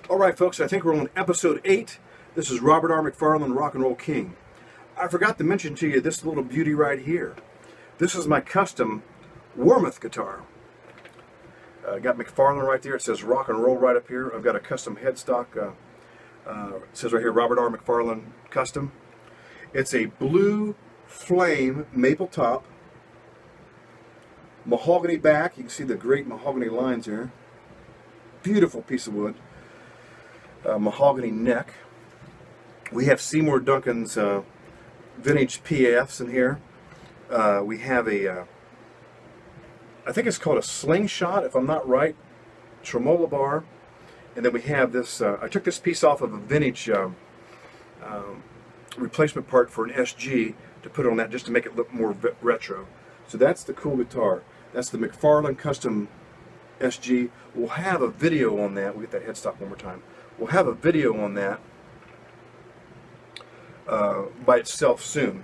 All right, folks, I think we're on episode 8. This is Robert R. McFarland, Rock and Roll King. I forgot to mention to you this little beauty right here. This is my custom Warmoth guitar. Got McFarland right there. It says Rock and Roll right up here. I've got a custom headstock. It says right here, Robert R. McFarland Custom. It's a blue flame maple top, mahogany back. You can see the great mahogany lines here. Beautiful piece of wood. Mahogany neck. We have Seymour Duncan's vintage PAFs in here. We have a, I think it's called a slingshot, if I'm not right, tremolo bar. And then we have this, I took this piece off of a vintage replacement part for an SG to put on that just to make it look more retro. So that's the cool guitar. That's the McFarland Custom SG. We'll have a video on that. We'll get that headstock one more time. We'll have a video on that by itself soon.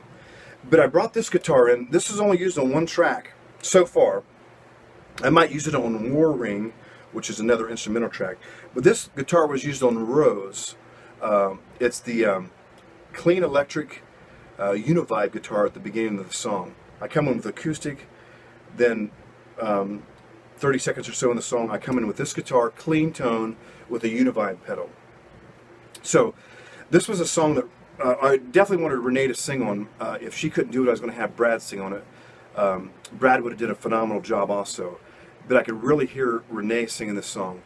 But I brought this guitar in. This is only used on one track so far. I might use it on War Ring, which is another instrumental track. But this guitar was used on Roese. It's the clean electric Univibe guitar at the beginning of the song. I come in with acoustic, then 30 seconds or so in the song, I come in with this guitar, clean tone, with a Univibe pedal. So this was a song that I definitely wanted Renee to sing on. If she couldn't do it, I was going to have Brad sing on it. Brad would have did a phenomenal job also. But I could really hear Renee singing this song.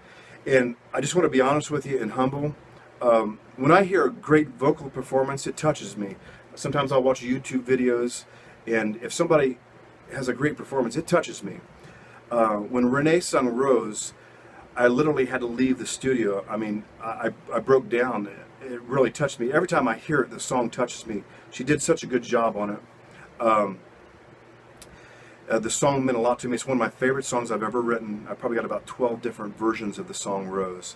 And I just want to be honest with you and humble. When I hear a great vocal performance, it touches me. Sometimes I'll watch YouTube videos, and if somebody has a great performance, it touches me. When Renee sung Roese, I literally had to leave the studio. I mean, I broke down. It really touched me. Every time I hear it, the song touches me. She did such a good job on it. The song meant a lot to me. It's one of my favorite songs I've ever written. I probably got about 12 different versions of the song Roese.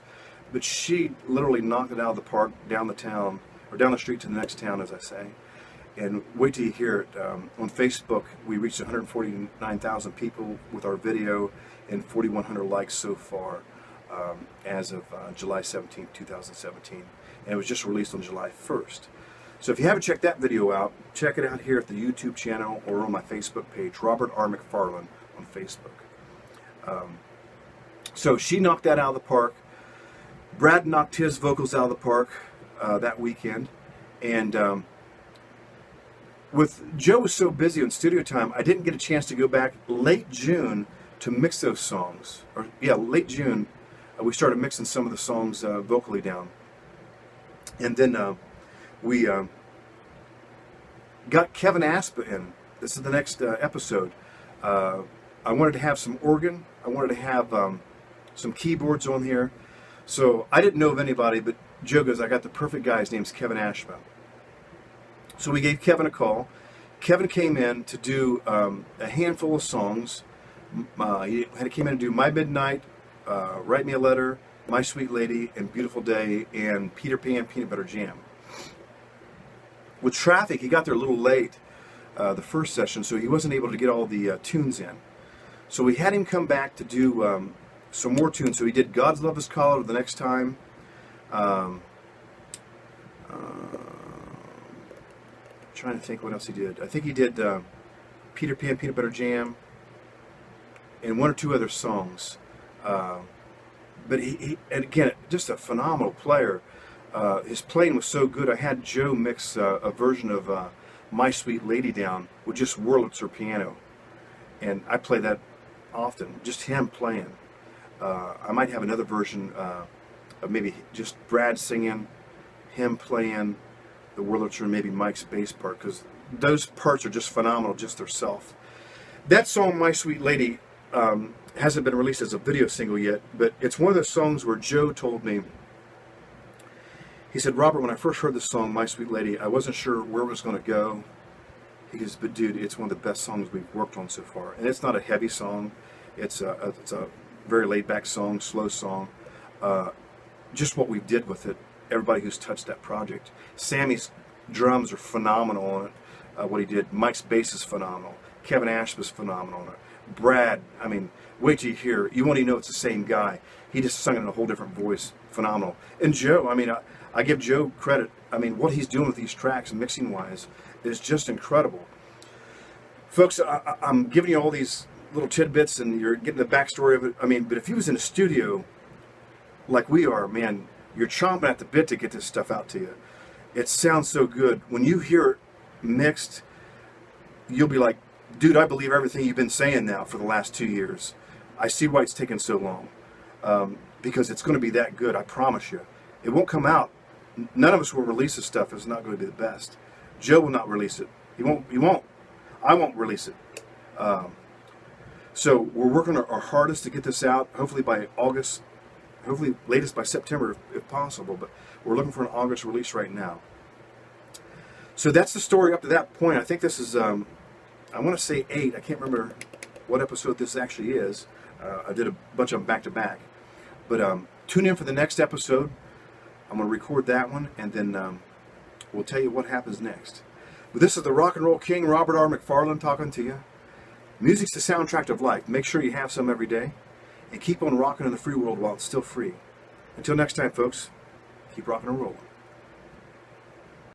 But she literally knocked it out of the park, down the town, or down the street to the next town, as I say. And wait till you hear it. On Facebook, we reached 149,000 people with our video and 4,100 likes so far as of July 17, 2017. And it was just released on July 1st. So if you haven't checked that video out, check it out here at the YouTube channel or on my Facebook page, Robert R. McFarland on Facebook. So she knocked that out of the park. Brad knocked his vocals out of the park that weekend. And with Joe was so busy on studio time, I didn't get a chance to go back late June to mix those songs. Or yeah, late June, we started mixing some of the songs vocally down. And then we got Kevin Ashba in. This is the next episode. I wanted to have some organ. I wanted to have some keyboards on here. So I didn't know of anybody, but Joe goes, I got the perfect guy. His name's Kevin Ashba. So we gave Kevin a call. Kevin came in to do a handful of songs. He came in to do My Midnight, Write Me a Letter, My Sweet Lady, and Beautiful Day, and Peter Pan Peanut Butter Jam. With traffic, he got there a little late the first session, so he wasn't able to get all the tunes in. So we had him come back to do some more tunes. So he did God's Love Is Color the next time. Trying to think what else he did. I think he did Peter Pan Peanut Butter Jam and one or two other songs. But he and again, just a phenomenal player. His playing was so good. I had Joe mix a version of My Sweet Lady down with just Wurlitzer piano, and I play that often. Just him playing. I might have another version of maybe just Brad singing, him playing the Wurlitzer, and maybe Mike's bass part, because those parts are just phenomenal, just theirself. That song, My Sweet Lady, hasn't been released as a video single yet, but it's one of those songs where Joe told me, he said, Robert, when I first heard this song, My Sweet Lady, I wasn't sure where it was going to go. He goes, but dude, it's one of the best songs we've worked on so far. And it's not a heavy song. It's a very laid-back song, slow song. Just what we did with it, everybody who's touched that project. Sammy's drums are phenomenal on it, what he did. Mike's bass is phenomenal. Kevin Ashba's phenomenal on it. Brad, I mean, wait till you hear, you won't even know it's the same guy. he just sung it in a whole different voice. Phenomenal. And Joe, I mean, I give Joe credit. I mean, what he's doing with these tracks, mixing wise, is just incredible. Folks, I'm giving you all these little tidbits, and you're getting the backstory of it. I mean, but if he was in a studio like we are, man, you're chomping at the bit to get this stuff out to you. It sounds so good. When you hear it mixed, you'll be like, dude, I believe everything you've been saying now for the last 2 years. I see why it's taken so long. Because it's going to be that good, I promise you. It won't come out. None of us will release this stuff if it's not going to be the best. Joe will not release it. He won't. I won't release it. So we're working our hardest to get this out, hopefully by August, hopefully latest by September if possible, but we're looking for an August release right now. So that's the story up to that point. I think this is, I want to say 8. I can't remember what episode this actually is. I did a bunch of them back to back. But tune in for the next episode. I'm going to record that one, and then we'll tell you what happens next. But this is the Rock and Roll King, Robert R. McFarland, talking to you. Music's the soundtrack of life. Make sure you have some every day, and keep on rocking in the free world while it's still free. Until next time, folks, keep rocking and rolling.